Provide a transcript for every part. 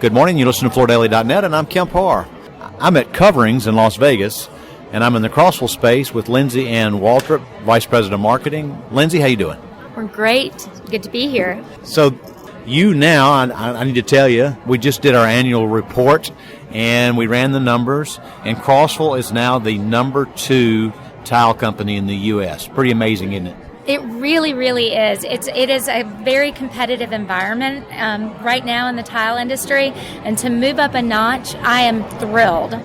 Good morning. You listen to FloorDaily.net, and I'm Kemp Harr. I'm at Coverings in Las Vegas, and I'm in the Crossville space with Lindsey Waldrep, Vice President of Marketing. Lindsey, how you doing? We're great. Good to be here. So you now, I need to tell you, we just did our annual report, and we ran the numbers, and Crossville is now the number 2 tile company in the U.S. Pretty amazing, isn't it? It really, really is. It is a very competitive environment right now in the tile industry, and to move up a notch, I am thrilled.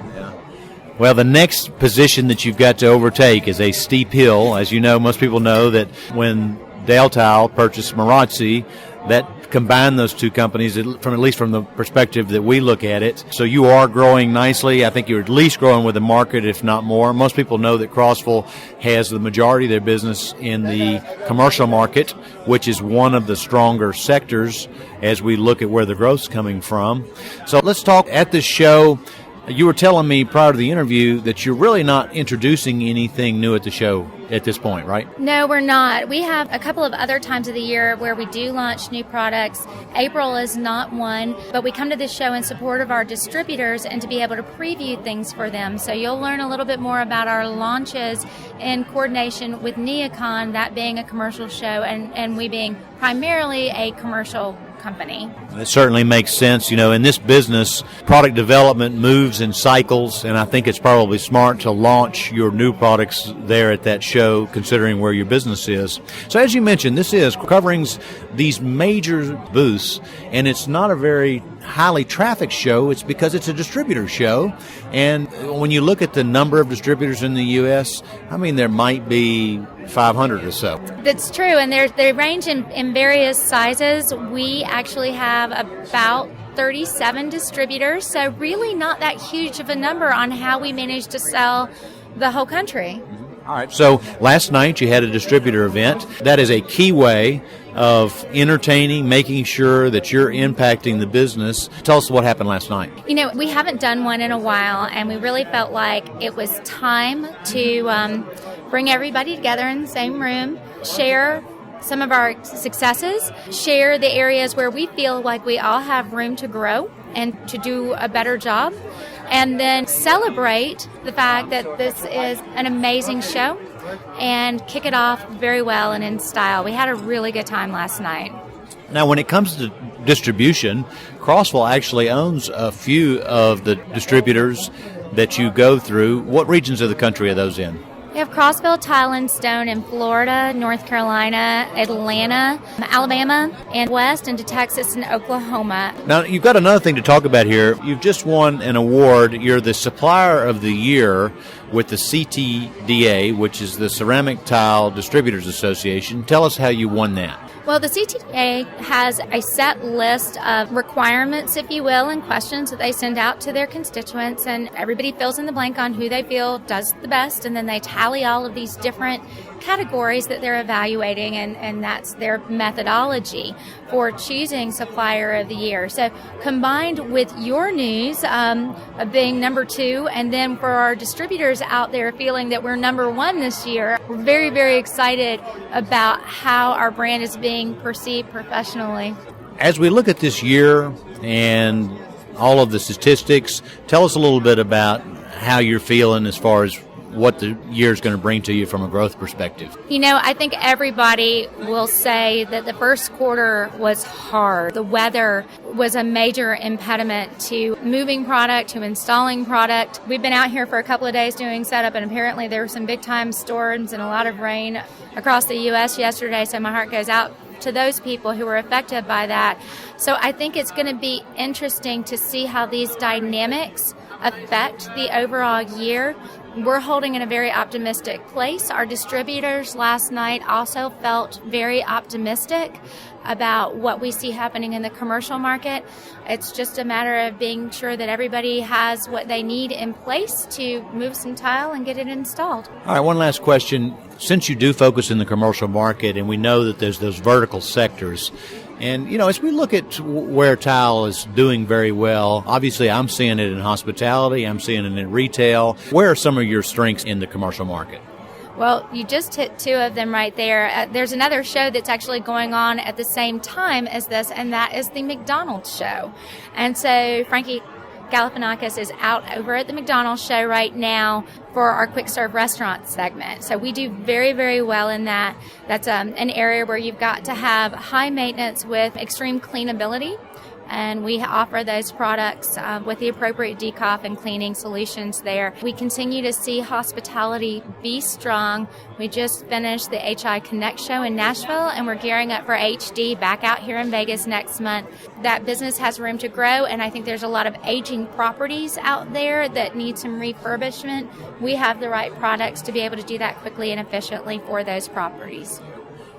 Well, the next position that you've got to overtake is a steep hill. As you know, most people know that when Dale Tile purchased Marazzi, that combined those two companies, at least from the perspective that we look at it. So you are growing nicely. I think you're at least growing with the market, if not more. Most people know that Crossville has the majority of their business in the commercial market, which is one of the stronger sectors as we look at where the growth's coming from. So let's talk at this show. You were telling me prior to the interview that you're really not introducing anything new at the show at this point, right? No, we're not. We have a couple of other times of the year where we do launch new products. April is not one, but we come to this show in support of our distributors and to be able to preview things for them. So you'll learn a little bit more about our launches in coordination with Neocon, that being a commercial show, and we being primarily a commercial company. It certainly makes sense. You know, in this business, product development moves in cycles, and I think it's probably smart to launch your new products there at that show, considering where your business is. So as you mentioned, this is covering these major booths, and it's not a very highly trafficked show. It's because it's a distributor show, and when you look at the number of distributors in the U.S., I mean, there might be 500 or so. That's true, and they range in various sizes. We actually have about 37 distributors, so really not that huge of a number on how we manage to sell the whole country. All right, so last night you had a distributor event. That is a key way of entertaining, making sure that you're impacting the business. Tell us what happened last night. You know, we haven't done one in a while, and we really felt like it was time to bring everybody together in the same room, share some of our successes, share the areas where we feel like we all have room to grow and to do a better job, and then celebrate the fact that this is an amazing show and kick it off very well and in style. We had a really good time last night. Now, when it comes to distribution, Crossville actually owns a few of the distributors that you go through. What regions of the country are those in? We have Crossville Tile and Stone in Florida, North Carolina, Atlanta, Alabama, and west into Texas and Oklahoma. Now, you've got another thing to talk about here. You've just won an award. You're the Supplier of the Year with the CTDA, which is the Ceramic Tile Distributors Association. Tell us how you won that. Well, the CTDA has a set list of requirements, if you will, and questions that they send out to their constituents, and everybody fills in the blank on who they feel does the best, and then they tally all of these different categories that they're evaluating, and that's their methodology for choosing Supplier of the Year. So combined with your news of being number 2, and then for our distributors out there feeling that we're number 1 this year, we're very, very excited about how our brand is being perceived professionally. As we look at this year and all of the statistics, tell us a little bit about how you're feeling as far as what the year is going to bring to you from a growth perspective. You know, I think everybody will say that the first quarter was hard. The weather was a major impediment to moving product, to installing product. We've been out here for a couple of days doing setup, and apparently there were some big-time storms and a lot of rain across the U.S. yesterday, so my heart goes out to those people who were affected by that. So I think it's going to be interesting to see how these dynamics affect the overall year. We're holding in a very optimistic place. Our distributors last night also felt very optimistic about what we see happening in the commercial market. It's just a matter of being sure that everybody has what they need in place to move some tile and get it installed. All right, one last question. Since you do focus in the commercial market, and we know that there's those vertical sectors, and, you know, as we look at where tile is doing very well, obviously I'm seeing it in hospitality, I'm seeing it in retail. Where are some of your strengths in the commercial market? Well, you just hit two of them right there. There's another show that's actually going on at the same time as this, and that is the McDonald's show. And so Frankie Galifianakis is out over at the McDonald's show right now for our quick serve restaurant segment. So we do very, very well in that. That's an area where you've got to have high maintenance with extreme cleanability. And we offer those products with the appropriate decoff and cleaning solutions there. We continue to see hospitality be strong. We just finished the HI Connect show in Nashville, and we're gearing up for HD back out here in Vegas next month. That business has room to grow, and I think there's a lot of aging properties out there that need some refurbishment. We have the right products to be able to do that quickly and efficiently for those properties.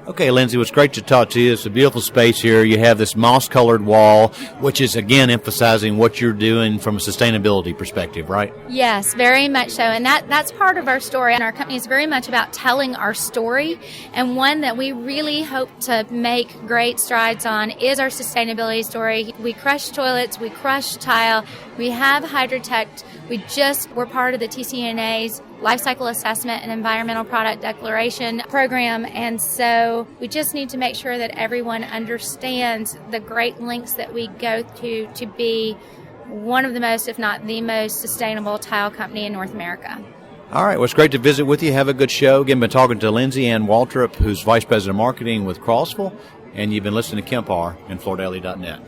Okay, Lindsey, it was great to talk to you. It's a beautiful space here. You have this moss-colored wall, which is, again, emphasizing what you're doing from a sustainability perspective, right? Yes, very much so. And that's part of our story. And our company is very much about telling our story. And one that we really hope to make great strides on is our sustainability story. We crush toilets. We crush tile. We have Hydrotech. We're part of the TCNA's Life Cycle Assessment and Environmental Product Declaration program, and so we just need to make sure that everyone understands the great lengths that we go to be one of the most, if not the most, sustainable tile company in North America. All right, well, it's great to visit with you. Have a good show. Again, been talking to Lindsey Waldrep, who's Vice President of Marketing with Crossville, and you've been listening to Kemp Harr and FloorDaily.net.